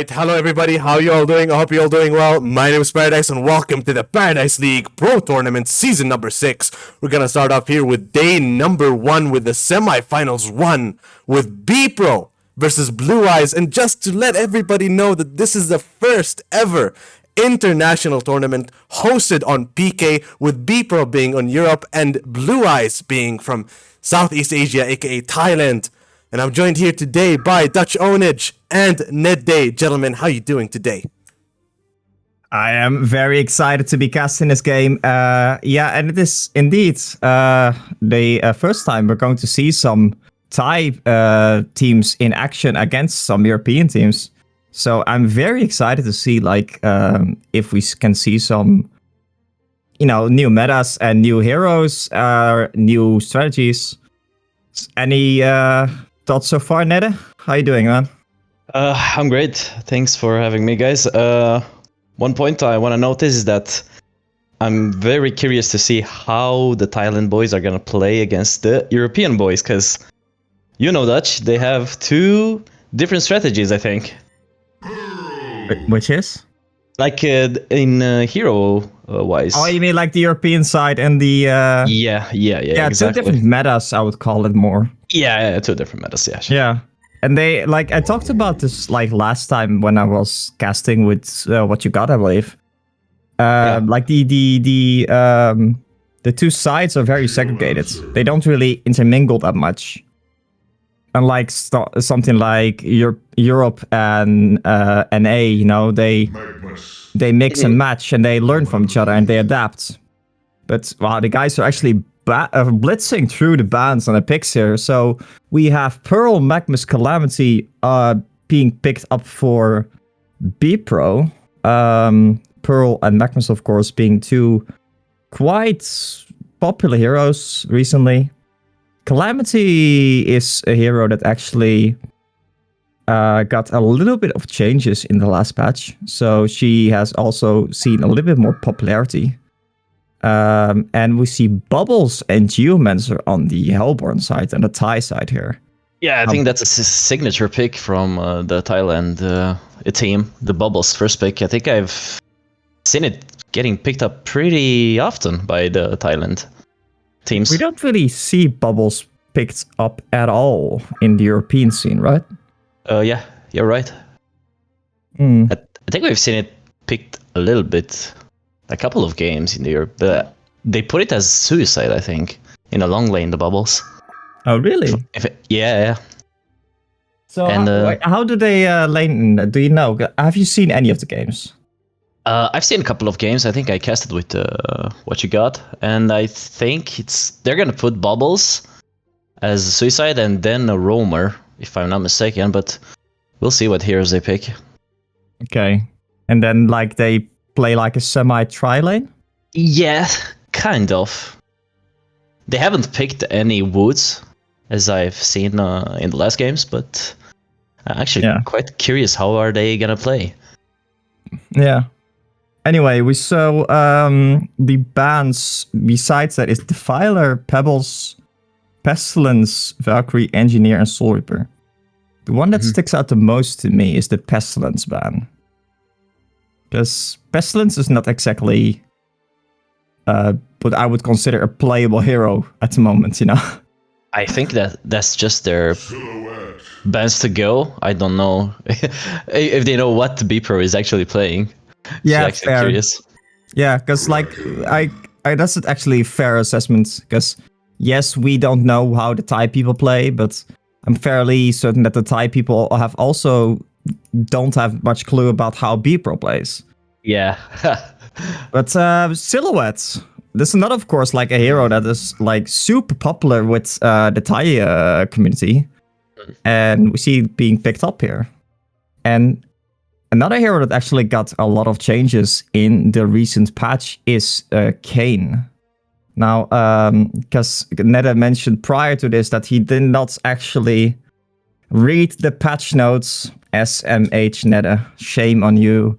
right, hello everybody. How you all doing? I hope you all doing well. My name is Paradise, and welcome to the Paradise League Pro Tournament Season number 6. We're gonna start off here with day number 1 with the semifinals 1 with BPro versus Blue Eyes. And just to let everybody know that this is the first ever international tournament hosted on PK, with BPro being on Europe and Blue Eyes being from Southeast Asia, aka Thailand. And I'm joined here today by Dutch Ownage and Ned Day. Gentlemen, how you doing today? I am very excited to be cast in this game. And it is indeed the first time we're going to see some Thai teams in action against some European teams. So I'm very excited to see if we can see some, new metas and new heroes, new strategies. Any thoughts so far, Nede? How you doing, man? I'm great. Thanks for having me, guys. One point I want to notice is that I'm very curious to see how the Thailand boys are going to play against the European boys, because, Dutch, they have 2 different strategies, I think. Which is? Like in hero-wise. Oh, you mean like the European side and the... Yeah, exactly. 2 different metas, I would call it more. Yeah, 2 different metas, yeah. Sure. Yeah. And they, I talked about this, last time when I was casting with What You Got, I believe. The 2 sides are very segregated. They don't really intermingle that much. Unlike something like Europe and NA, they mix and match and they learn from each other and they adapt. But wow, the guys are actually blitzing through the bans and the picks here. So we have Pearl, Magmus, Calamity being picked up for BPro. Pearl and Magmus, of course, being 2 quite popular heroes recently. Calamity is a hero that actually got a little bit of changes in the last patch. So she has also seen a little bit more popularity. And we see Bubbles and Geomancer on the Hellborn side and the Thai side here. Yeah, I think that's a signature pick from the Thailand team, the Bubbles first pick. I think I've seen it getting picked up pretty often by the Thailand teams. We don't really see Bubbles picked up at all in the European scene, right? Yeah, you're right. I think we've seen it picked a little bit, a couple of games in Europe, but they put it as suicide, I think, in a long lane, the Bubbles. Oh, really? Yeah. So how do they lane? Do you know? Have you seen any of the games? I've seen a couple of games. I think I casted with What You Got, and I think they're gonna put Bubbles as a suicide and then a roamer, if I'm not mistaken. But we'll see what heroes they pick. Okay, and then they play a semi-tri lane. Yeah, kind of. They haven't picked any woods, as I've seen in the last games, but I'm actually quite curious how are they gonna play. Yeah. Anyway, we saw the bans besides that is Defiler, Pebbles, Pestilence, Valkyrie, Engineer, and Soul Reaper. The one that sticks out the most to me is the Pestilence ban. Because Pestilence is not exactly what I would consider a playable hero at the moment, I think that's just their bans to go. I don't know if they know what BPro is actually playing. Yeah, so fair. Curious. Yeah, because I that's actually a fair assessment. Because yes, we don't know how the Thai people play, but I'm fairly certain that the Thai people don't have much clue about how BPro plays. Yeah. But Silhouette. There's not, of course, a hero that is super popular with the Thai community, and we see it being picked up here. And another hero that actually got a lot of changes in the recent patch is Kane. Now, because Neda mentioned prior to this that he did not actually read the patch notes. SMH Neda, shame on you.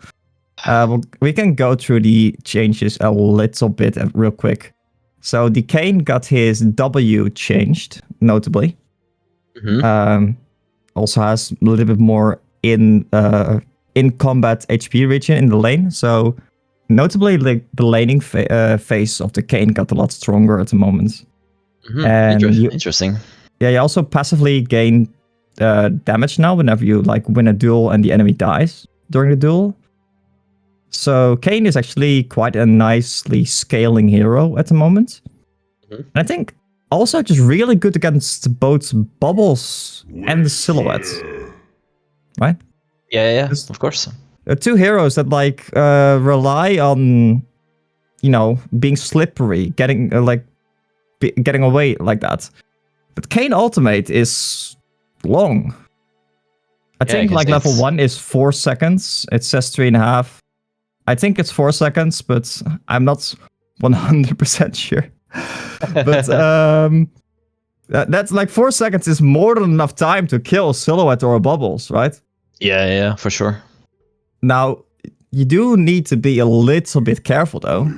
We can go through the changes a little bit real quick. So the Kane got his W changed, notably. Also has a little bit more in in combat HP regen in the lane. So notably, the laning phase of the Kayn got a lot stronger at the moment. And Interesting. Yeah, you also passively gain damage now whenever you like win a duel and the enemy dies during the duel. So Kayn is actually quite a nicely scaling hero at the moment. And I think also just really good against both Bubbles and the Silhouette. Right? Yeah, of course. Two heroes that like rely on, being slippery, getting getting away like that. But Kayn ultimate is long. I think like level 1 is 4 seconds. It says 3.5. I think it's 4 seconds, but I'm not 100% sure. But that's like 4 seconds is more than enough time to kill a Silhouette or a Bubbles, right? Yeah, for sure. Now, you do need to be a little bit careful though.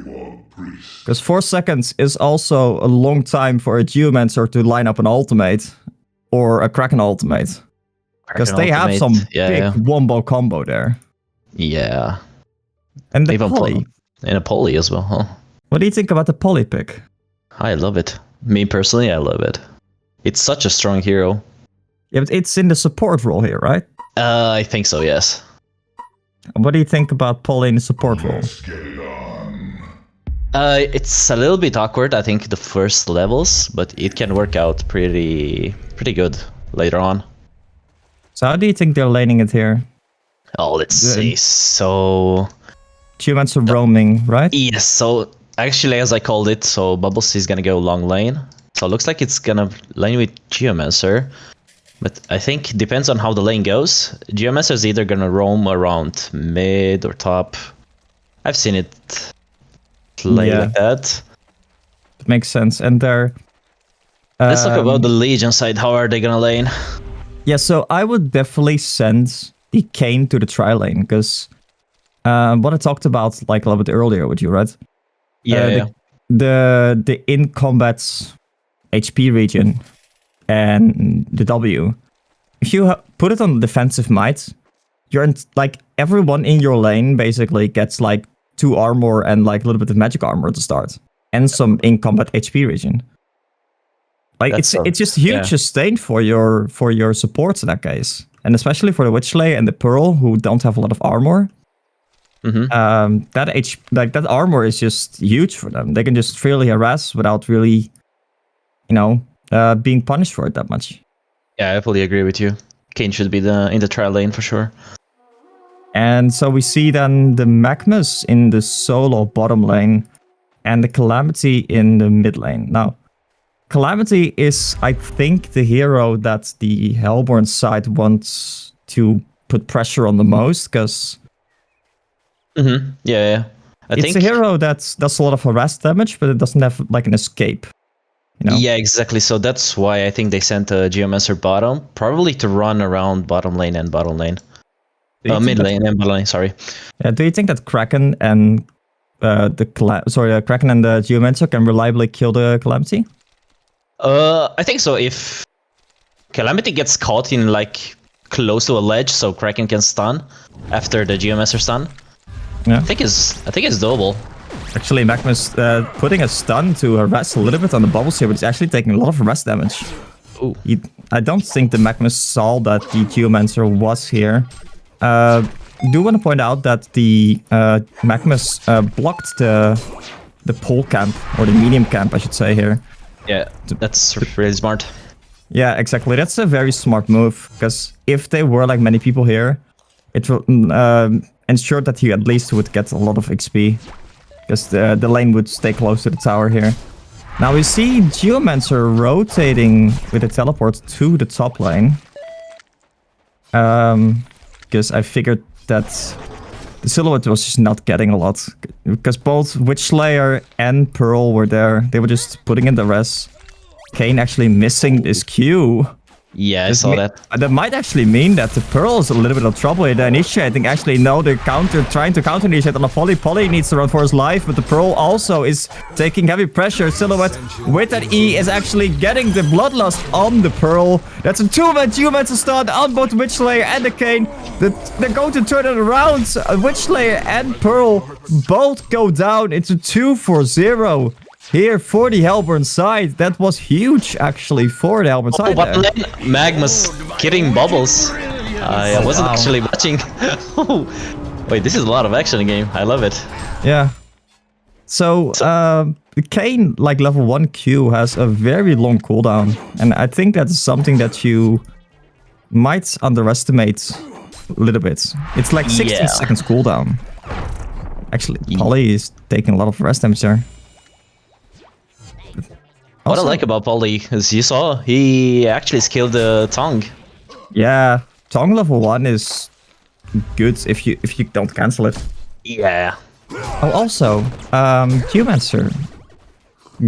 Because 4 seconds is also a long time for a Geomancer to line up an ultimate or a Kraken ultimate. Because they have some big wombo combo there. Yeah. And the poly. And a poly as well, huh? What do you think about the poly pick? I love it. Me personally, I love it. It's such a strong hero. Yeah, but it's in the support role here, right? I think so, yes. What do you think about poly in the support role? It's a little bit awkward, I think, the first levels, but it can work out pretty good later on. So how do you think they're laning it here? Oh, let's see. So Geomancer roaming, right? Yes, so actually, as I called it, so Bubbles is gonna go long lane. So it looks like it's gonna lane with Geomancer. But I think it depends on how the lane goes. Geomancer is either gonna roam around mid or top. I've seen it play like that. It makes sense. And they're... Let's talk about the Legion side. How are they gonna lane? Yeah, so I would definitely send the Kayn to the tri-lane, because what I talked about like a little bit earlier with you, right? Yeah. The in-combat HP regen and the W. If you put it on defensive might, like everyone in your lane basically gets like 2 armor and like a little bit of magic armor to start, and some in-combat HP regen. Like it's just huge sustain for your supports in that case, and especially for the Witchlay and the Pearl who don't have a lot of armor. That armor is just huge for them. They can just freely harass without really, being punished for it that much. Yeah, I fully agree with you. Kayn should be in the trial lane for sure. And so we see then the Magmus in the solo bottom lane and the Calamity in the mid lane. Now, Calamity is, I think, the hero that the Hellborn side wants to put pressure on the most, because Yeah. It's a hero that does a lot of harass damage, but it doesn't have like an escape. Yeah, exactly. So that's why I think they sent a Geomancer bottom, probably to run around bottom lane and bottom lane. Mid lane and bottom lane, sorry. Yeah, do you think that Kraken and Kraken and the Geomancer can reliably kill the Calamity? I think so. If Calamity gets caught in like close to a ledge, so Kraken can stun after the Geomancer stun. Yeah. I think it's doable. Actually, Magmus putting a stun to harass a little bit on the bubbles here, but he's actually taking a lot of harass damage. Ooh. I don't think the Magmus saw that the Geomancer was here. Do want to point out that the Magmus blocked the pole camp, or the medium camp, I should say here. Yeah, that's really smart. Yeah, exactly. That's a very smart move, because if there were like many people here, it will ensure that he at least would get a lot of XP, because the lane would stay close to the tower here. Now we see Geomancer rotating with a teleport to the top lane. Because I figured that the Silhouette was just not getting a lot. Because both Witchlayer and Pearl were there. They were just putting in the res. Kayn actually missing this Q. Yeah, I saw that. That might actually mean that the Pearl is a little bit of trouble here. The initiating actually no, the trying to counter initiate on the Poly. Poly needs to run for his life, but the Pearl also is taking heavy pressure. Silhouette with that E is actually getting the bloodlust on the Pearl. That's a 2-man to start on both Witch Slayer and the Kane. They're going to turn it around. Witch Slayer and Pearl both go down. It's a 2-0. Here for the Hellborn side. That was huge, actually, for the Hellborn side. But then Magma's kidding Bubbles. I wasn't actually watching. Wait, this is a lot of action in the game. I love it. Yeah. So, the Kane, like level 1 Q, has a very long cooldown. And I think that's something that you might underestimate a little bit. It's like 16 seconds cooldown. Actually, Polly is taking a lot of rest damage there. What I like about Polly is you saw he actually skilled the tongue. Yeah, tongue level 1 is good if you don't cancel it. Yeah. Oh, also, Geomancer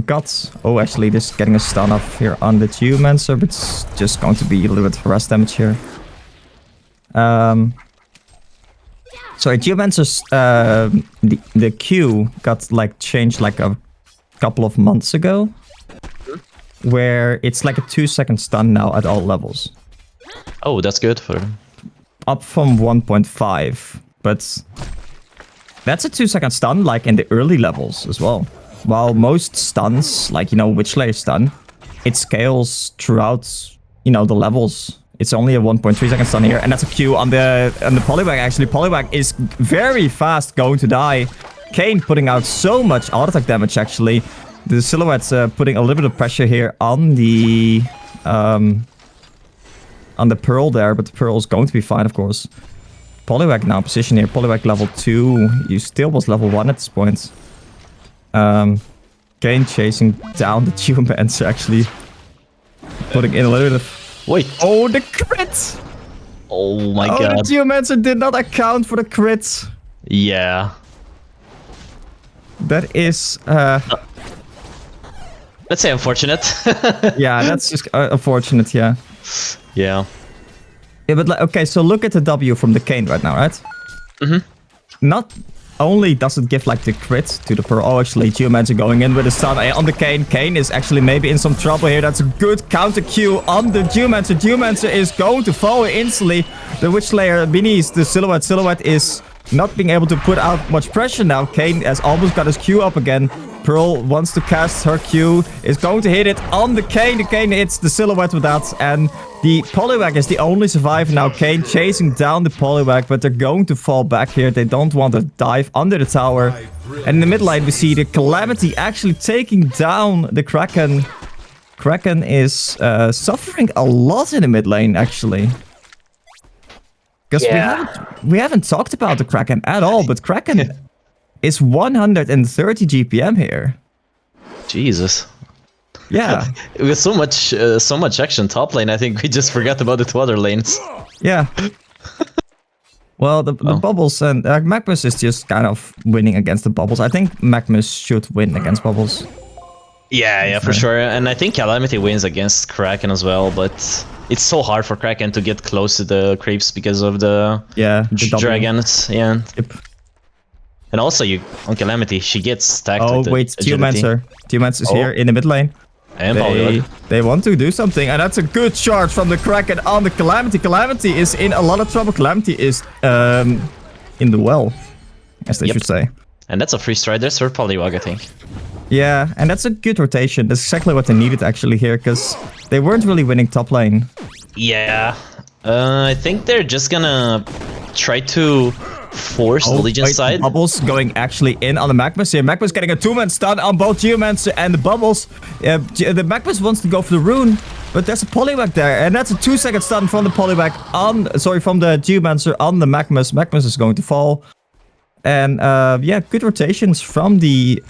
got... Oh, actually, just getting a stun off here on the Geomancer, but it's just going to be a little bit of rest damage here. Sorry, Geomancer's... the Q got, like, changed, like, a couple of months ago. Where it's like a 2-second stun now at all levels. Oh, that's good for him. Up from 1.5, but that's a 2-second stun like in the early levels as well. While most stuns, like, you know, Witch Slayer stun, it scales throughout, you know, the levels. It's only a 1.3-second stun here, and that's a Q on the Poliwag. Actually, Poliwag is very fast going to die. Kane putting out so much auto attack damage actually. The Silhouette's putting a little bit of pressure here on the Pearl there, but the Pearl is going to be fine, of course. Poliwag now position here. Poliwag level 2. You still was level 1 at this point. Kane chasing down the Geomancer actually. Putting in a little bit of... Wait. Oh, the crit! Oh my god. god. The Geomancer did not account for the crit. Yeah. That is... Let's say unfortunate. Yeah, that's just unfortunate, yeah. Yeah. Yeah, but like, okay, so look at the W from the Kane right now, right? Not only does it give like the crit to the Pearl. Oh, actually, Geomancer going in with a stun on the Kane. Kane is actually maybe in some trouble here. That's a good counter Q on the Geomancer. Geomancer is going to fall instantly. The Witch Slayer beneath the Silhouette. Silhouette is not being able to put out much pressure now. Kane has almost got his Q up again. Pearl wants to cast her Q, is going to hit it on the Kane. The Kane hits the Silhouette with that, and the Poliwag is the only survivor now. Kane chasing down the Poliwag, but they're going to fall back here. They don't want to dive under the tower. And in the mid lane, we see the Calamity actually taking down the Kraken. Kraken is suffering a lot in the mid lane, actually. Because we haven't talked about the Kraken at all, but Kraken is 130 GPM here. Jesus. Yeah. With so much action top lane, I think we just forgot about the two other lanes. Yeah. Well, the Bubbles and Magmus is just kind of winning against the Bubbles. I think Magmus should win against Bubbles. Yeah, for sure. And I think Calamity wins against Kraken as well, but it's so hard for Kraken to get close to the creeps because of the dragons. Yeah. Yep. And also, on Calamity, she gets stacked. Oh, with wait, Geomancer. Geomancer is here in the mid lane. And they want to do something, and that's a good charge from the Kraken on the Calamity. Calamity is in a lot of trouble. Calamity is in the well, as they should say. And that's a free Striders for Poliwag, I think. Yeah, and that's a good rotation. That's exactly what they needed actually here, because they weren't really winning top lane. Yeah, I think they're just gonna try to force the Legion side. Bubbles going actually in on the Magmus here. Magmus getting a 2-man stun on both Geomancer and the Bubbles. The Magmus wants to go for the rune, but there's a Poliwag there, and that's a 2-second stun from the Poliwag from the Geomancer on the Magmus. Magmus is going to fall. And yeah, good rotations from the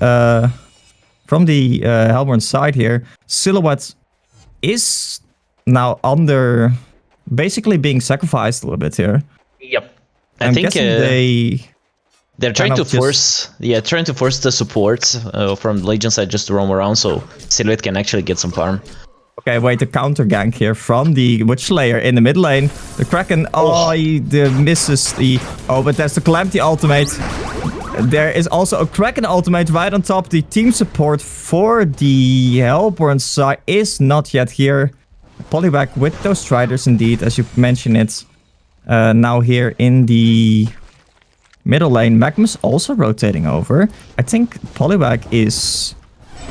Hellborn side here. Silhouette is now under, basically being sacrificed a little bit here. Yep. I think they're trying to force, trying to force the support from the Legion side just to roam around, so Silhouette can actually get some farm. Okay, wait, the counter gank here from the Witch Slayer in the mid lane. The Kraken, he misses the... Oh, but there's the Calamity ultimate. There is also a Kraken ultimate right on top. The team support for the Hellborn side is not yet here. Poliwag with those Striders indeed, as you mentioned it. Now here in the middle lane, Magmus also rotating over. I think Poliwag is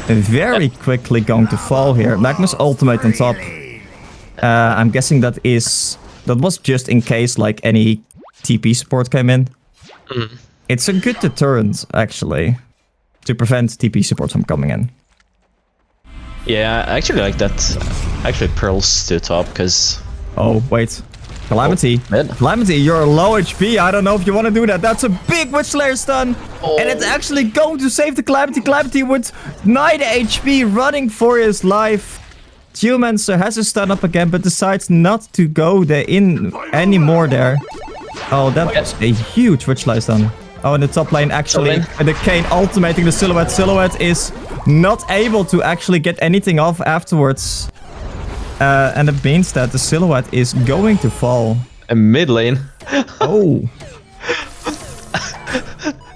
very quickly going to fall here. Magmus ultimate on top. I'm guessing that was just in case like any TP support came in. It's a good deterrent actually to prevent TP support from coming in. Yeah, I actually like that. Actually, Pearls to top because. Oh wait, Calamity. Calamity, you're low HP. I don't know if you want to do that. That's a big Witch Slayer stun. And it's actually going to save the Calamity. Calamity with 9 HP running for his life. Geomancer has his stun up again, but decides not to go in anymore there. Oh, that was a huge Witch Slayer stun. Oh, in the top lane, actually, the Kayn ultimating the Silhouette. Silhouette is not able to actually get anything off afterwards. And it means that the Silhouette is going to fall. A mid lane. Oh.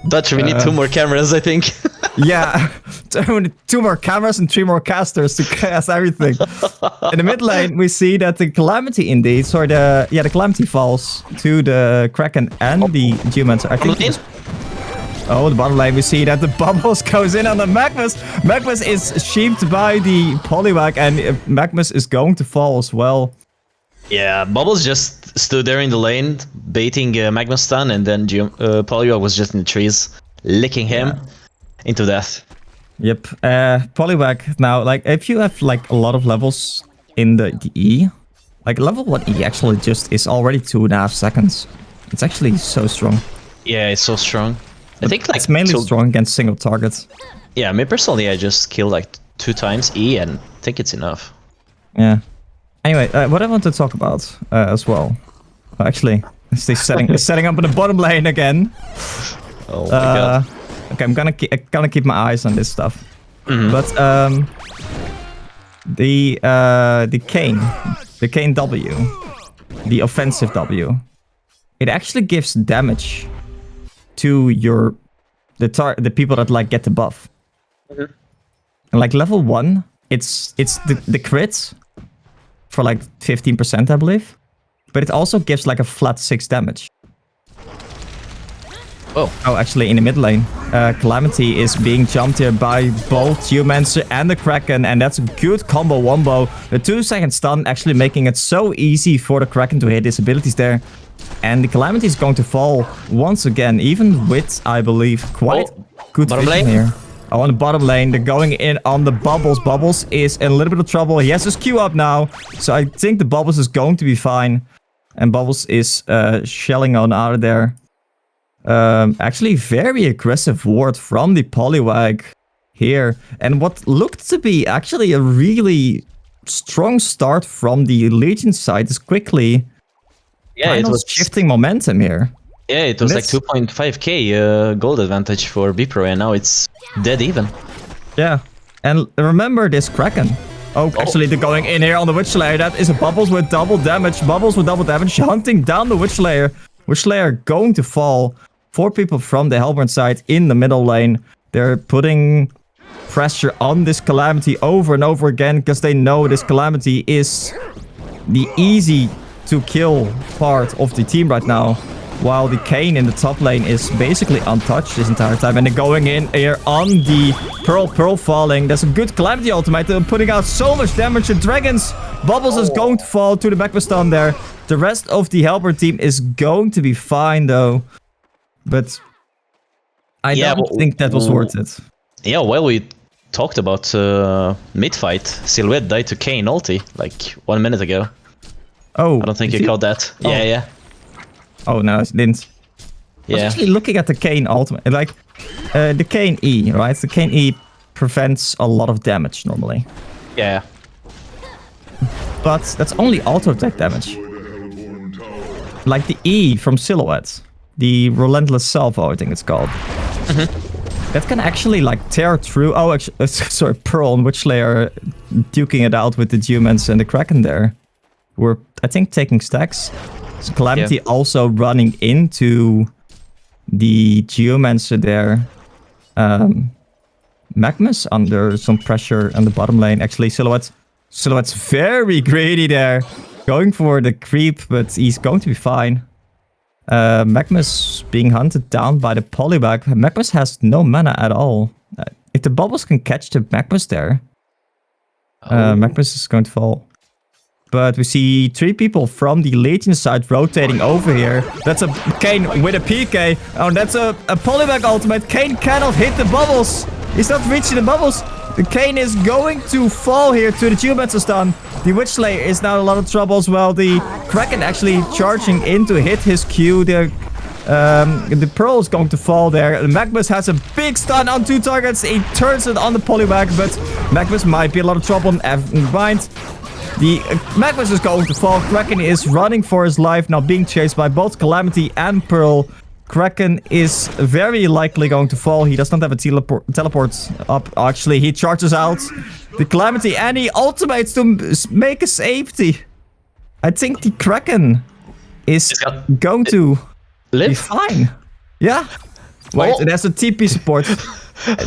Dutch, we need 2 more cameras, I think. Yeah, 2 more cameras and 3 more casters to cast everything. In the mid lane, we see that the Calamity indeed, the Calamity falls to the Kraken and the Geomancer. I think. Oh, the bottom lane, we see that the Bubbles goes in on the Magmus. Magmus is sheeped by the Poliwag, and Magmus is going to fall as well. Yeah, Bubbles just stood there in the lane, baiting Magmus stun, and then Poliwag was just in the trees, licking him into death. Yep. Poliwag now, like, if you have like a lot of levels in the E, like level 1 E actually just is already 2.5 seconds. It's actually so strong. Yeah, it's so strong. I think like it's mainly strong against single targets. Yeah, me personally, I just killed like 2 times E and I think it's enough. Yeah. Anyway, what I want to talk about as well. Actually, it's setting up in the bottom lane again. Oh my god. Okay, I'm gonna keep my eyes on this stuff. But the Kayn W, the offensive W, it actually gives damage to the people that like get the buff. And like level 1, it's the crits for like 15%, I believe, but it also gives like a flat 6 damage. Oh, actually in the mid lane, Calamity is being jumped here by both Geomancer and the Kraken, and that's a good combo wombo. The 2-second stun actually making it so easy for the Kraken to hit his abilities there. And the Calamity is going to fall once again, even with, I believe, quite good vision here. Oh, on the bottom lane, they're going in on the Bubbles. Bubbles is in a little bit of trouble. He has his Q up now, so I think the Bubbles is going to be fine. And Bubbles is shelling on out of there. Actually, very aggressive ward from the Poliwag here. And what looked to be actually a really strong start from the Legion side is quickly it was shifting momentum here. Yeah, it was like 2.5k gold advantage for BPro, and now it's dead even. Yeah, and remember this Kraken. Oh, actually, they're going in here on the Witch Slayer. That is a Bubbles with double damage. Bubbles with double damage, hunting down the Witch Slayer. Witch Slayer going to fall. 4 people from the Hellborn side in the middle lane. They're putting pressure on this Calamity over and over again because they know this Calamity is the easy to kill part of the team right now, while the Kayn in the top lane is basically untouched this entire time. And they're going in here on the Pearl falling. There's a good Calamity ultimate. They're putting out so much damage. The Dragons, Bubbles is going to fall to the Magmus stun there. The rest of the Hellborn team is going to be fine though, but I don't think that was worth it. Yeah, well, we talked about mid-fight. Silhouette died to Kayn ulti like 1 minute ago. Oh, I don't think you caught that. Oh. Yeah. Oh no, I didn't. I was actually looking at the Kayn ultimate, like the Kayn E, right? The Kayn E prevents a lot of damage normally. Yeah. But that's only auto attack damage. Like the E from Silhouette, the Relentless Salvo, I think it's called. That can actually like tear through. Oh, actually, sorry, Pearl and Witch Slayer duking it out with the Humans and the Kraken there. We're, I think, taking stacks. So Calamity also running into the Geomancer there. Magmus under some pressure on the bottom lane. Actually, Silhouette's very greedy there. Going for the creep, but he's going to be fine. Magmus being hunted down by the polybag. Magmus has no mana at all. If the bubbles can catch the Magmus there, Magmus is going to fall. But we see 3 people from the Legion side rotating over here. That's a Kayn with a PK. Oh, that's a polybag ultimate. Kayn cannot hit the bubbles. He's not reaching the bubbles. The Kayn is going to fall here to the Geomancer stun. The Witch Slayer is now in a lot of trouble as well. The Kraken actually charging in to hit his Q. The Pearl is going to fall there. Magmus has a big stun on 2 targets. He turns it on the polybag, but Magmus might be in a lot of trouble. Never mind. The Magmus is going to fall. Kraken is running for his life, now being chased by both Calamity and Pearl. Kraken is very likely going to fall. He does not have a teleport up. Actually, he charges out the Calamity and he ultimates to make a safety. I think the Kraken is going to be fine. Yeah. Wait, it has a TP support.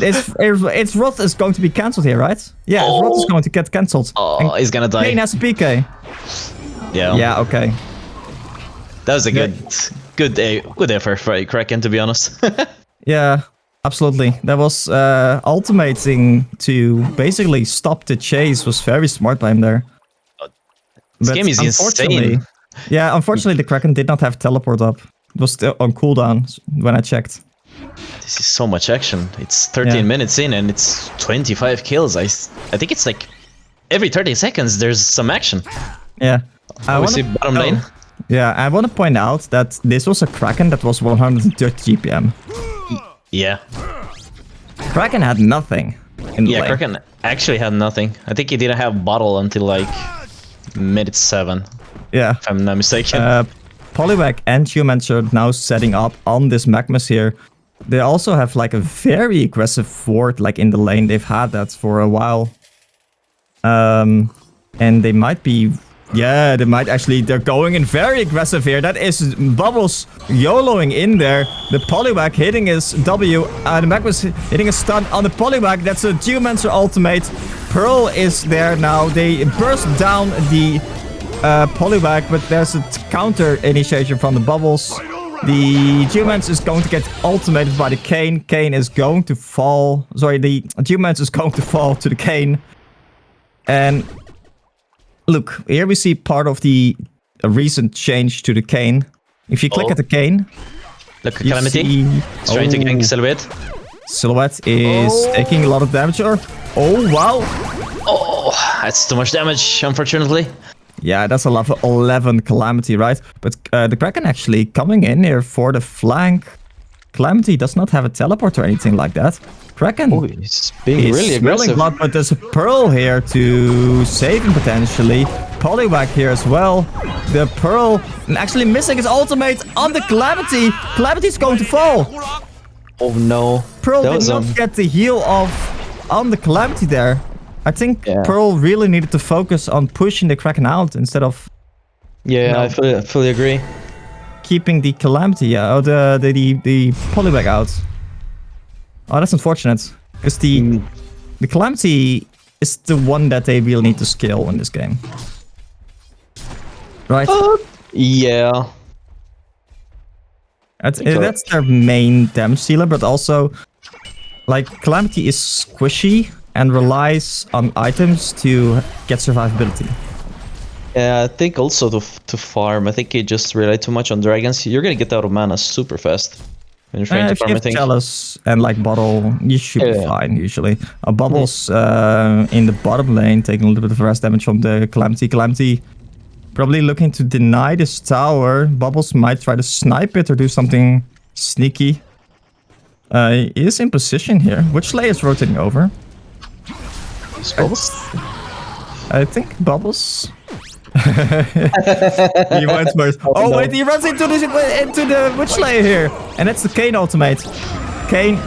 Its Roth is going to be cancelled here, right? Yeah, Roth is going to get cancelled. Oh, he's gonna die. Kayn has a PK. Yeah. Yeah, okay. That was a good effort for Kraken, to be honest. Yeah, absolutely. That was ultimating to basically stop the chase was very smart by him there. This game is insane. Yeah, unfortunately the Kraken did not have teleport up. It was still on cooldown when I checked. This is so much action. It's 13 minutes in and it's 25 kills. I think it's like every 30 seconds there's some action. Yeah. We see bottom lane. Yeah, I want to point out that this was a Kraken that was 130 GPM. Yeah. Kraken had nothing in the lane. Kraken actually had nothing. I think he didn't have bottle until like minute 7. Yeah. If I'm not mistaken. Polybag and Geomancer now setting up on this Magmus here. They also have like a very aggressive ward like in the lane. They've had that for a while. And they might be... Yeah, they're going in very aggressive here. That is Bubbles YOLOing in there. The polybag hitting his W. The Magmus hitting a stun on the polybag. That's a Geomancer ultimate. Pearl is there now. They burst down the polybag, but there's a counter initiation from the Bubbles. The Geomancer is going to get ultimated by the Kayn. Kayn is going to fall. Sorry, the Geomancer is going to fall to the Kayn. And... look, here we see part of the recent change to the Kayn. If you click at the Kayn... Look, Calamity. He's trying to gank Silhouette. Silhouette is taking a lot of damage. Oh, wow. Oh, that's too much damage, unfortunately. Yeah, that's a level 11 Calamity, right? But the Kraken actually coming in here for the flank. Calamity does not have a teleport or anything like that. Kraken he's being really aggressive. Blood, but there's a Pearl here to save him potentially. Polywag here as well. The Pearl actually missing his ultimate on the Calamity. Calamity's going to fall. Oh no. Pearl did not get the heal off on the Calamity there. I think Pearl really needed to focus on pushing the Kraken out instead of... Yeah, I fully agree. Keeping the Calamity, the polybag out. Oh, that's unfortunate. Because the Calamity is the one that they really need to scale in this game. Right? Yeah. That's their main damage dealer, but also... like, Calamity is squishy and relies on items to get survivability. Yeah, I think also to farm. I think you just rely too much on dragons. You're gonna get out of mana super fast. When you're trying to farm, if you have Chalice and like Bottle, you should be fine usually. Bubbles in the bottom lane taking a little bit of rest damage from the Calamity. Calamity probably looking to deny this tower. Bubbles might try to snipe it or do something sneaky. He is in position here. Which Slayer is rotating over? Bubbles? I think Bubbles. He went first. Oh wait, he runs into the Witch Slayer here, and that's the Kayn ultimate. Kayn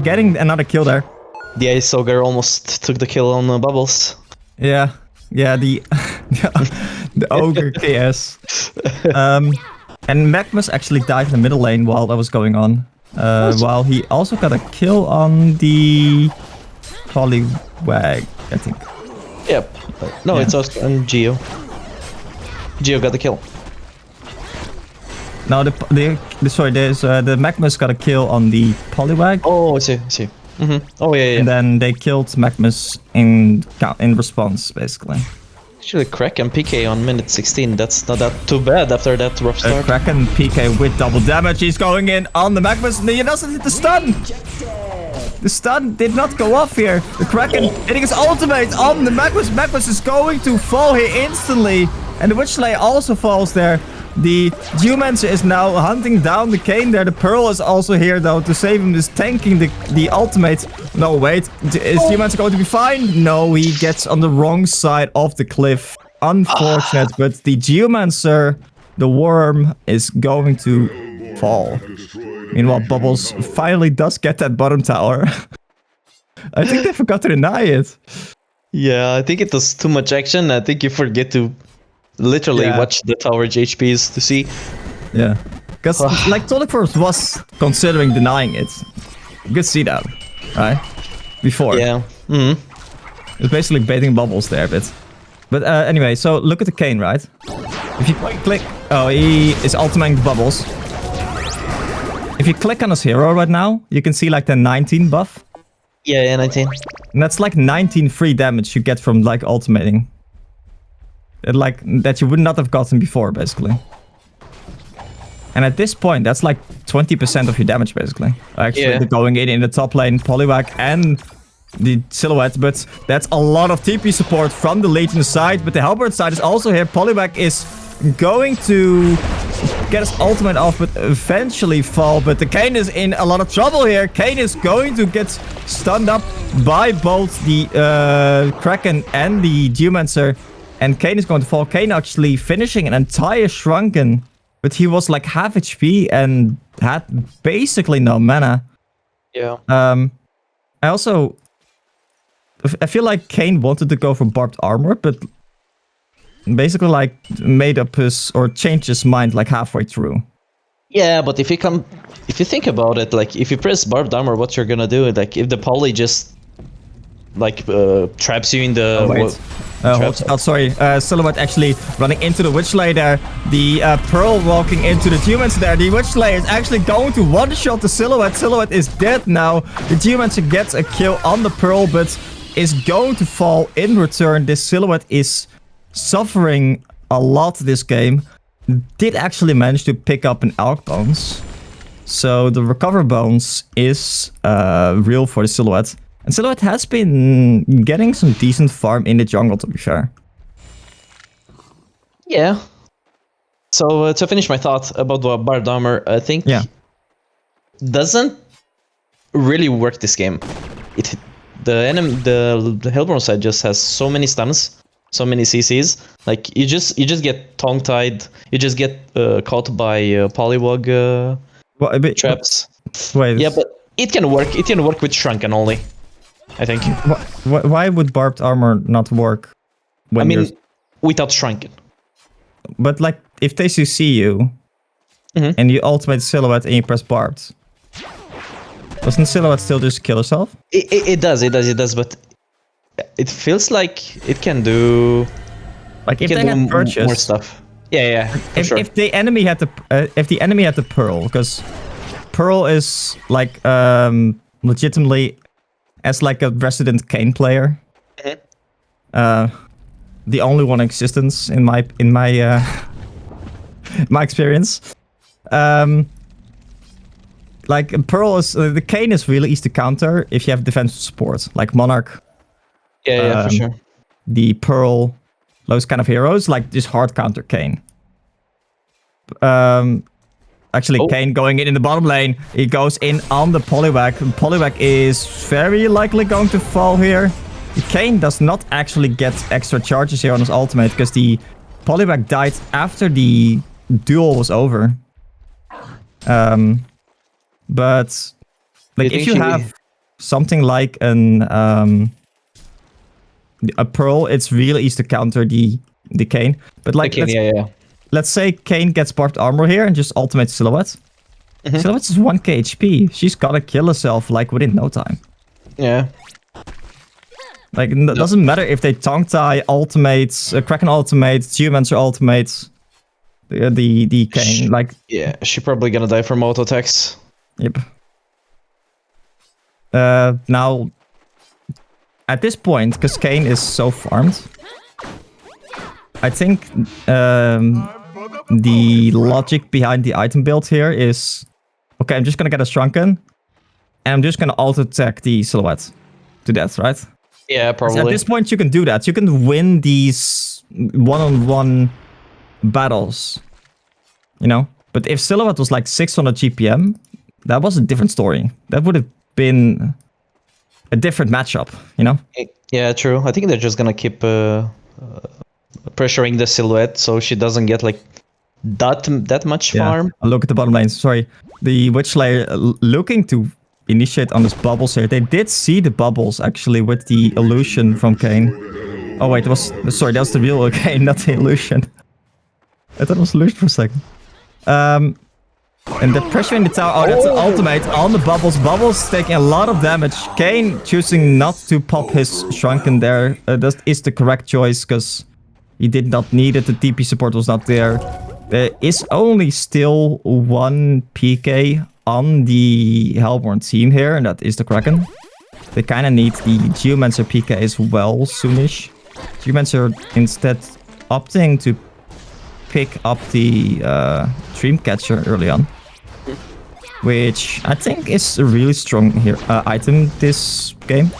getting another kill there. The Ice Ogre almost took the kill on Bubbles. Yeah, the the ogre KS. And Magmus actually died in the middle lane while that was going on. While he also got a kill on the Poliwag, I think. Yep. No, Yeah. it's Oscar and Geo. Geo got the kill. No, the Magmus got a kill on the Poliwag. Oh, I see. Oh, yeah. And then they killed Magmus in response, basically. Actually, Crack and PK on minute 16. That's not that too bad after that rough start. Kraken PK with double damage. He's going in on the Magmus. And he doesn't hit the stun. The stun did not go off here. The Kraken hitting his ultimate on the Magmus. Magmus is going to fall here instantly. And the Witch Slayer also falls there. The Geomancer is now hunting down the Kayn there. The Pearl is also here though to save him. Is tanking the ultimate. No, wait. Is Geomancer going to be fine? No, he gets on the wrong side of the cliff. Unfortunate, but the Geomancer, the worm, is going to fall. Meanwhile, Bubbles finally does get that bottom tower. I think they forgot to deny it. Yeah, I think it was too much action. I think you forget to literally watch the tower HPs to see. Yeah. Because, like, Toliforce was considering denying it. You could see that, right? Before. Yeah. It was basically baiting Bubbles there a bit. But anyway, so look at the Kayn, right? If you click... Oh, he is ultimating Bubbles. If you click on his hero right now, you can see, like, the 19 buff. Yeah, 19. And that's, like, 19 free damage you get from, like, ultimating. Like, that you would not have gotten before, basically. And at this point, that's like 20% of your damage, basically. Actually, going in the top lane, Poliwag and the Silhouette. But that's a lot of TP support from the Legion side. But the Halberd side is also here. Poliwag is going to get his ultimate off, but eventually fall. But the Kayn is in a lot of trouble here. Kayn is going to get stunned up by both the Kraken and the Geomancer. And Kayn is going to fall. Kayn actually finishing an entire Shrunken. But he was like half HP and had basically no mana. Yeah. I feel like Kayn wanted to go for barbed armor, but basically like made up his or changed his mind like halfway through. Yeah, but if you think about it, like if you press barbed armor, what you're gonna do? Like if the poly just like traps you in the sorry, Silhouette actually running into the Witch Slayer there. The Pearl walking into the Geomancer there. The Witch Slayer is actually going to one-shot the Silhouette. Silhouette is dead now. The Geomancer gets a kill on the Pearl, but is going to fall in return. This Silhouette is suffering a lot this game. Did actually manage to pick up an Alk Bones. So the Recover Bones is real for the Silhouette. And Silhouette has been getting some decent farm in the jungle, to be fair. Yeah. So to finish my thought about the barbed armor, I think doesn't really work this game. The Hellborn side just has so many stuns, so many CCs. Like you just get tongue tied. You just get caught by Poliwag traps. Wait. Yeah, but it can work. It can work with Shrunken only, I think. Why would barbed armor not work? I mean, without Shrunken. But like, if they CC you, and you ultimate Silhouette and you press barbed, doesn't Silhouette still just kill herself? It does, but it feels like it can do... Like if they had purchased more stuff. Yeah, for sure. If the enemy had the Pearl, because Pearl is like legitimately as like a resident Kayn player. The only one in existence in my my experience. Like Pearl is the Kayn is really easy to counter if you have defensive support, like Monarch. Yeah, for sure. The Pearl, those kind of heroes, like just hard counter Kayn. Actually, Kayn going in the bottom lane. He goes in on the Poliwag. Poliwag is very likely going to fall here. Kayn does not actually get extra charges here on his ultimate because the Poliwag died after the duel was over. But like if you have something like a Pearl, it's really easy to counter the Kayn. But like, let's say Kayn gets barbed armor here and just ultimates Silhouette. Silhouette is 1k HP. She's gotta kill herself like within no time. Yeah. Like, it doesn't matter if they tongue tie ultimates, Kraken ultimates, Geomancer ultimates, the Kayn. Like, yeah, she's probably gonna die from auto attacks. Yep. Now, at this point, because Kayn is so farmed, I think the logic behind the item build here is, okay, I'm just gonna get a Shrunken, and I'm just gonna auto attack the Silhouette to death, right? Yeah, probably. At this point, you can do that. You can win these one-on-one battles, you know? But if Silhouette was like 600 GPM, that was a different story. That would have been a different matchup, you know? Yeah, true. I think they're just gonna keep pressuring the Silhouette so she doesn't get like that much farm. I'll look at the bottom lane. Sorry. The Witch Slayer looking to initiate on this bubbles here. They did see the bubbles actually with the illusion from Kayn. Oh wait, that was the real Kayn, not the illusion. I thought it was illusion for a second. And the pressure in the tower. Oh, that's an ultimate on the bubbles. Bubbles taking a lot of damage. Kayn choosing not to pop his Shrunken there. That is the correct choice because he did not need it. The TP support was not there. There is only still one PK on the Hellborn team here, and that is the Kraken. They kind of need the Geomancer PK as well soonish. Geomancer instead opting to pick up the Dreamcatcher early on, which I think is a really strong here item this game.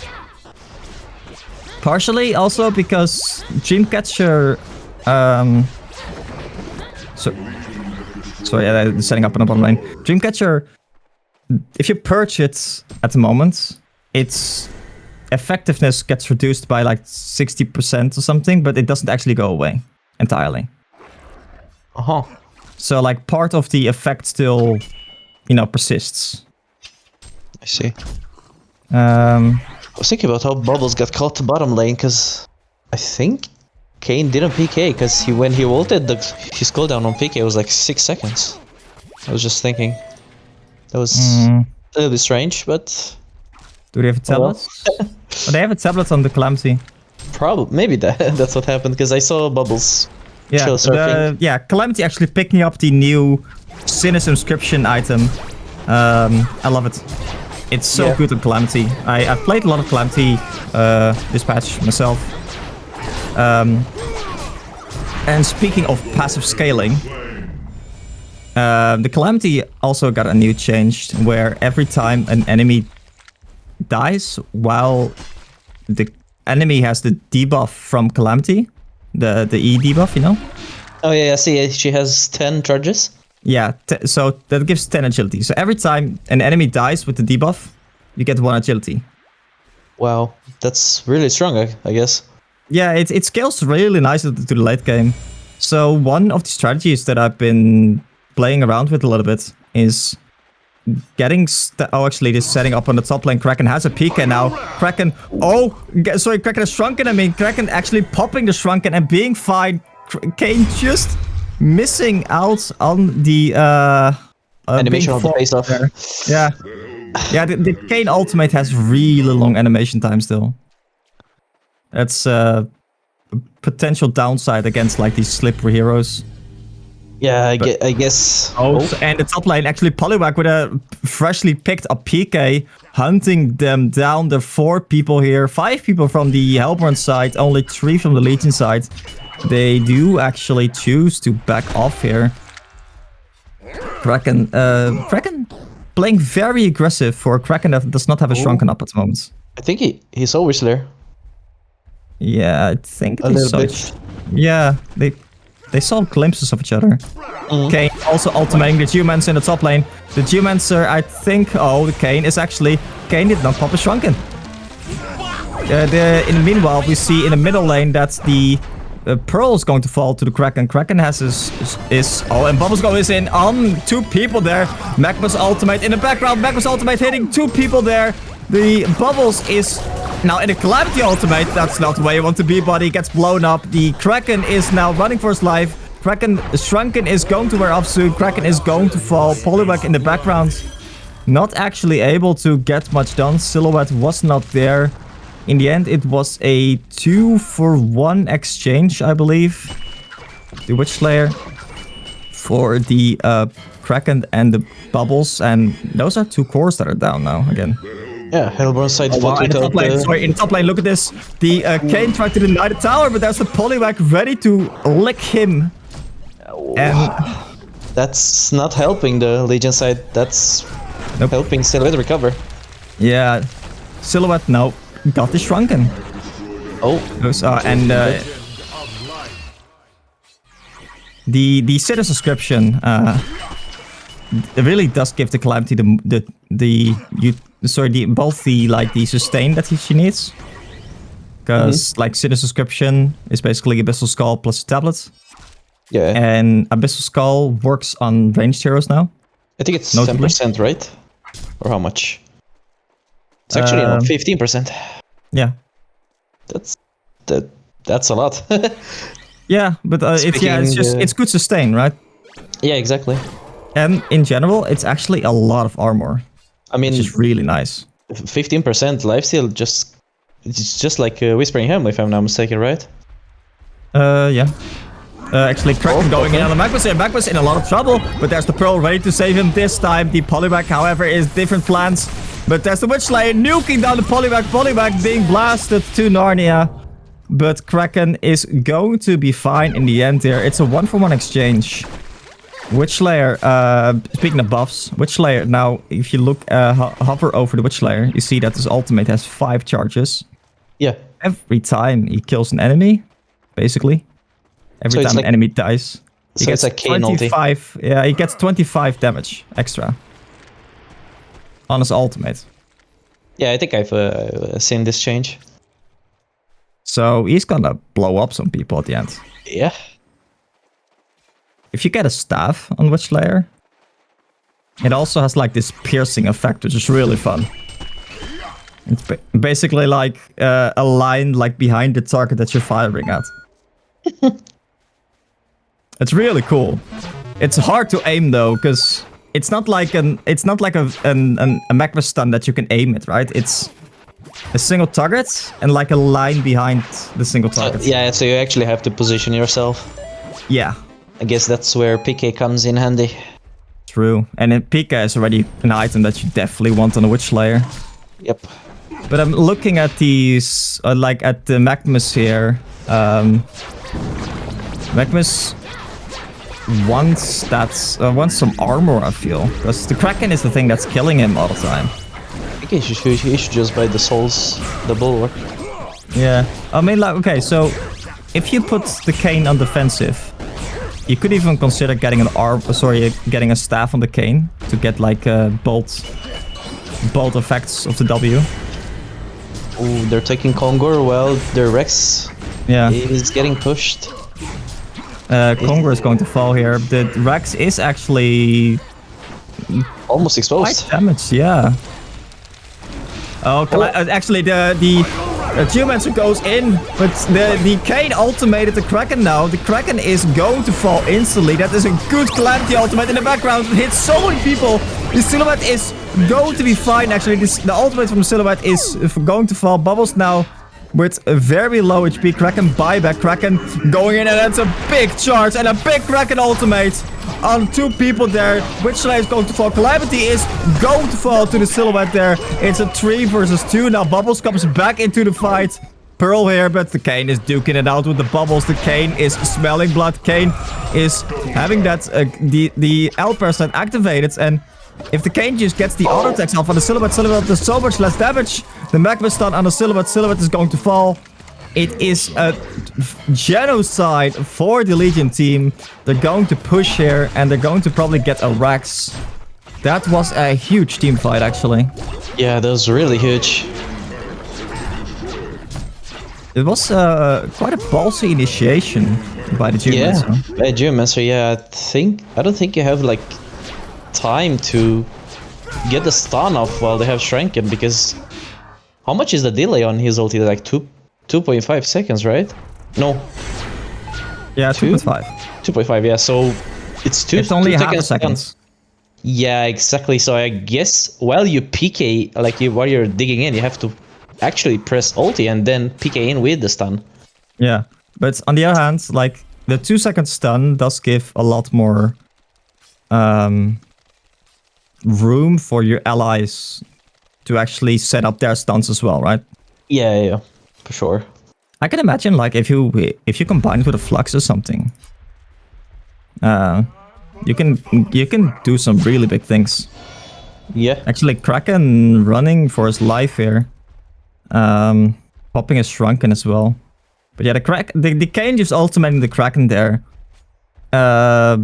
Partially also because Dreamcatcher. So yeah, setting up on the bottom lane. Dreamcatcher, if you purge it at the moment, its effectiveness gets reduced by like 60% or something, but it doesn't actually go away entirely. So like part of the effect still, you know, persists. I see. I was thinking about how Bubbles got caught to bottom lane because I think Kayn didn't PK because when he ulted, his cooldown on PK was like 6 seconds. I was just thinking. That was a little bit strange, but... Do they have a tablet? Oh, they have a tablet on the Calamity. Probably. Maybe that's what happened because I saw Bubbles chill surfing. Calamity actually picking up the new Sinus Inscription item. I love it. It's so good on Calamity. I've played a lot of Calamity this patch myself. And speaking of passive scaling, the Calamity also got a new change where every time an enemy dies while the enemy has the debuff from Calamity, the E debuff, you know? Oh yeah, I see. She has 10 charges. Yeah, so that gives 10 agility. So every time an enemy dies with the debuff, you get 1 agility. Wow, that's really strong, I guess. Yeah, it scales really nicely to the late game. So one of the strategies that I've been playing around with a little bit is getting... actually, this setting up on the top lane. Kraken has a PK now. Kraken... Kraken has Shrunken. I mean, Kraken actually popping the Shrunken and being fine. Kayn just missing out on the... animation of the face-off. Yeah. Yeah, the Kayn ultimate has really long animation time still. That's a potential downside against like these slippery heroes. Yeah, I guess. And the top lane actually Poliwag with a freshly picked up PK, hunting them down. There are 4 people here, 5 people from the Hellborn side, only 3 from the Legion side. They do actually choose to back off here. Kraken playing very aggressive for a Kraken that does not have a Shrunken up at the moment. I think he's always there. Yeah, I think a little bit. Yeah, they saw glimpses of each other. Kayn also ultimating the Geomancer in the top lane. The Geomancer, I think... Oh, the Kayn is actually... Kayn did not pop a Shrunken. In the meanwhile, we see in the middle lane that the Pearl is going to fall to the Kraken. Kraken has his... Oh, and Bubbles goes in on 2 people there. Magma's ultimate in the background. Magma's ultimate hitting 2 people there. The Bubbles is now in a Calamity ultimate. That's not the way you want to be, but he gets blown up. The Kraken is now running for his life. Shrunken is going to wear off soon. Kraken is going to fall. Poliwag in the background. Not actually able to get much done. Silhouette was not there. In the end, it was a 2-for-1 exchange, I believe. The Witch Slayer for the Kraken and the Bubbles. And those are 2 cores that are down now again. Yeah, Hellborn side fought in the without top lane, sorry, in the top lane, look at this. The Kayn tried to deny the tower, but there's the Poliwag ready to lick him. And that's not helping the Legion side. That's helping Silhouette recover. Yeah, Silhouette now got the Shrunken. Oh, and the City subscription it really does give the Calamity both the sustain that she needs. Because like City subscription is basically Abyssal Skull plus a tablet. yeah. And Abyssal Skull works on ranged heroes now. I think it's notably. 10%, right? Or how much? It's actually 15%. Yeah. That's a lot. Yeah, but it's good sustain, right? Yeah, exactly. And in general, it's actually a lot of armor. I mean, which is really nice. 15% lifesteal, it's just like Whispering Helm, if I'm not mistaken, right? Yeah. Actually, Kraken going in on the Magma's in a lot of trouble, but there's the Pearl ready to save him this time. The Poliwag, however, is different plans. But there's the Witch Slayer nuking down the Poliwag. Poliwag being blasted to Narnia. But Kraken is going to be fine in the end here. It's a 1-for-1 exchange. Witch Slayer, speaking of buffs, Witch Slayer, now if you look, hover over the Witch Slayer, you see that his ultimate has 5 charges. Yeah. Every time he kills an enemy, basically. Every time an enemy dies, he gets 25. Yeah, he gets 25 damage extra on his ultimate. Yeah, I think I've seen this change. So he's gonna blow up some people at the end. Yeah. If you get a staff on Witch Slayer, it also has like this piercing effect, which is really fun. It's basically like a line like behind the target that you're firing at. It's really cool. It's hard to aim though, because it's not like a magma stun that you can aim it, right? It's a single target and like a line behind the single target. Yeah, so you actually have to position yourself. Yeah. I guess that's where PK comes in handy. True. And then PK is already an item that you definitely want on a Witch Slayer. Yep. But I'm looking at these, like at the Magmus here. Magmus wants some armor, I feel. Because the Kraken is the thing that's killing him all the time. I think he should just buy the souls, the bulwark. Yeah. I mean, like, okay, so if you put the Kayn on defensive, you could even consider getting getting a staff on the Kayn to get like bolt effects of the W. Oh, they're taking Kongor while their Rex is getting pushed. Kongor is going to fall here. The Rex is actually almost exposed. Quite damaged, yeah. Actually, the Geomancer goes in, but the Kayn ultimated the Kraken now. The Kraken is going to fall instantly. That is a good Calamity ultimate in the background. It hits so many people. The Silhouette is going to be fine, actually. The ultimate from Silhouette is going to fall. Bubbles now with a very low HP. Kraken buyback. Kraken going in, and that's a big charge and a big Kraken ultimate on 2 people there. Witch Slayer is going to fall. Calamity is going to fall to the Silhouette there. It's a 3 versus 2. Now Bubbles comes back into the fight. Pearl here, but the Kayn is duking it out with the Bubbles. The Kayn is smelling blood. Kayn is having that the L percent activated, and if the Kayn just gets the auto attacks off on the Silhouette does so much less damage. The Magma stun on the Silhouette is going to fall. It is a genocide for the Legion team. They're going to push here, and they're going to probably get a Rex. That was a huge team fight, actually. Yeah, that was really huge. It was quite a ballsy initiation by the Geomancer. Yeah, by Geomancer, yeah. I don't think you have like time to get the stun off while they have Shrunken, because How much is the delay on his ulti? Like 2.5 seconds, right? No, Yeah, 2.5. 2.5. Yeah, so it's two. It's only 2 half a seconds. second. Yeah, exactly. So I guess while you PK, like while you're digging in, you have to actually press ulti and then PK in with the stun. Yeah, but on the other hand, like the 2-second stun does give a lot more room for your allies to actually set up their stuns as well, right? Yeah, for sure. I can imagine like if you combine it with a flux or something, you can do some really big things. Yeah. Actually, Kraken running for his life here, popping his Shrunken as well. But yeah, the Kayn just ultimating the Kraken there. I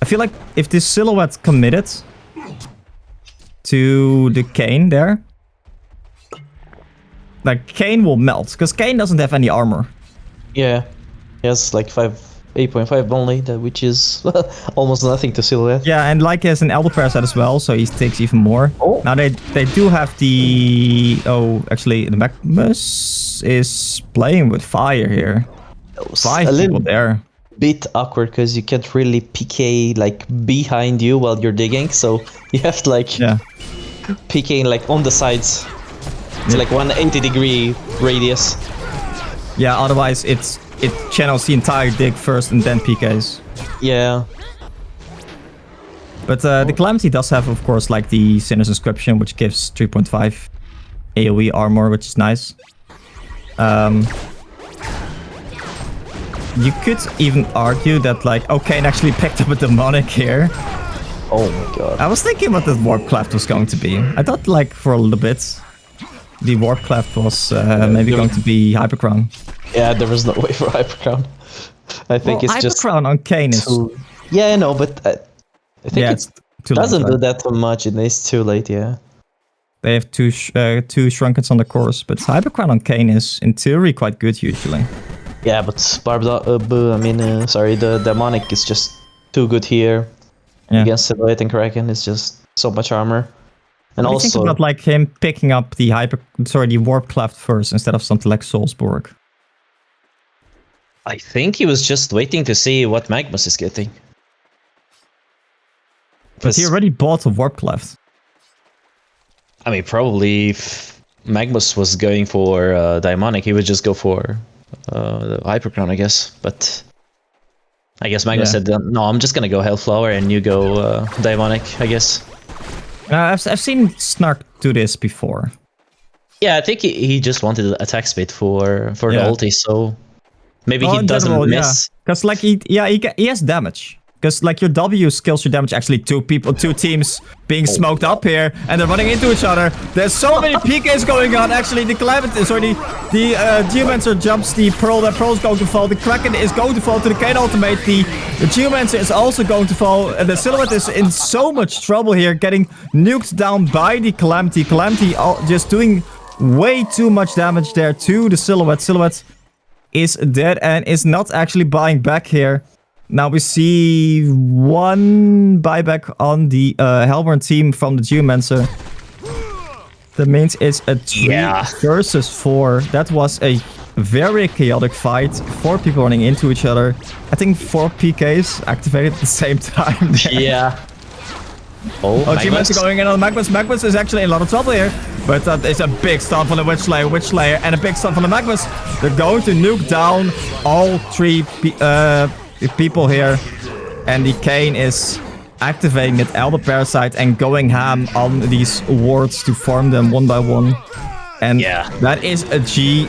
feel like if this Silhouette committed to the Kayn there, like Kayn will melt because Kayn doesn't have any armor. Yeah. He has like 8.5 only, which is almost nothing to Silhouette. Yeah, and like he has an Elder Parasite as well, so he takes even more. Oh. Now they do have the... Oh, actually, the Magnus is playing with fire here. Five a people little there. bit awkward because you can't really PK like behind you while you're digging, so you have to like Yeah. PK like on the sides. It's like 180-degree radius. Yeah, otherwise it channels the entire dig first and then PKs. Yeah. But the Calamity does have, of course, like the Sinner's Inscription, which gives 3.5 AoE armor, which is nice. You could even argue that, like, Kayn actually picked up a Demonic here. Oh my god. I was thinking what the Warp Cleft was going to be. I thought, like, for a little bit, the Warp Cleft was maybe going to be Hypercrown. Yeah, there was no way for Hypercrown. I think it's just Hypercrown on Kayn is... Yeah, I know, but I think it's too doesn't late, do that too much. It's too late, yeah. They have two Shrunkens on the course, but Hypercrown on Kayn is, in theory, quite good usually. Yeah, but the Demonic is just too good here. Yeah. Against Silhouette and Kraken, it's just so much armor. And What do you also, think about like him picking up the Warp Cleft first instead of something like Salzburg? I think he was just waiting to see what Magnus is getting. But he already bought a Warp Cleft. I mean, probably if Magnus was going for Daimonic, he would just go for the Hypercrown, I guess. But I guess Magnus said, no, I'm just gonna go Hellflower and you go Daimonic, I guess. I've seen Snark do this before. Yeah, I think he just wanted attack speed for the ulti, so maybe he doesn't miss. Because like he has damage. Because like your W skills your damage. Actually, two teams being smoked up here, and they're running into each other. There's so many PKs going on. Actually, the Calamity, sorry, the Geomancer jumps the Pearl. That Pearl is going to fall. The Kraken is going to fall to the Kayn ultimate. The Geomancer is also going to fall. And the Silhouette is in so much trouble here, getting nuked down by the Calamity. Calamity just doing way too much damage there to the Silhouette. Silhouette is dead and is not actually buying back here. Now we see one buyback on the Hellborn team from the Geomancer. That means it's a 3 versus 4. That was a very chaotic fight. 4 people running into each other. I think 4 PKs activated at the same time. Yeah. Oh, Geomancer going in on Magnus. Magnus is actually in a lot of trouble here. But that is a big stun from the Witch Slayer, and a big stun from the Magnus. They're going to nuke down all 3 people here, and the Kayn is activating that Elder Parasite and going ham on these wards to farm them one by one. And that is a G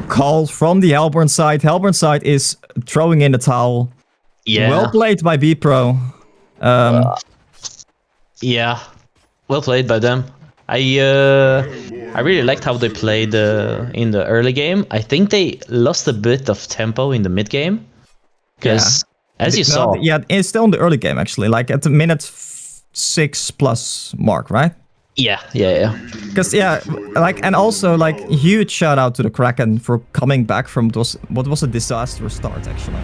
call from the Hellborn side. Hellborn side is throwing in the towel. Yeah. Well played by BPro. Yeah, well played by them. I really liked how they played in the early game. I think they lost a bit of tempo in the mid game. Because, as you saw... Yeah, it's still in the early game, actually. Like, at the minute 6+ mark, right? Yeah. Because, like, and also, like, huge shout out to the Kraken for coming back from what was a disastrous start, actually.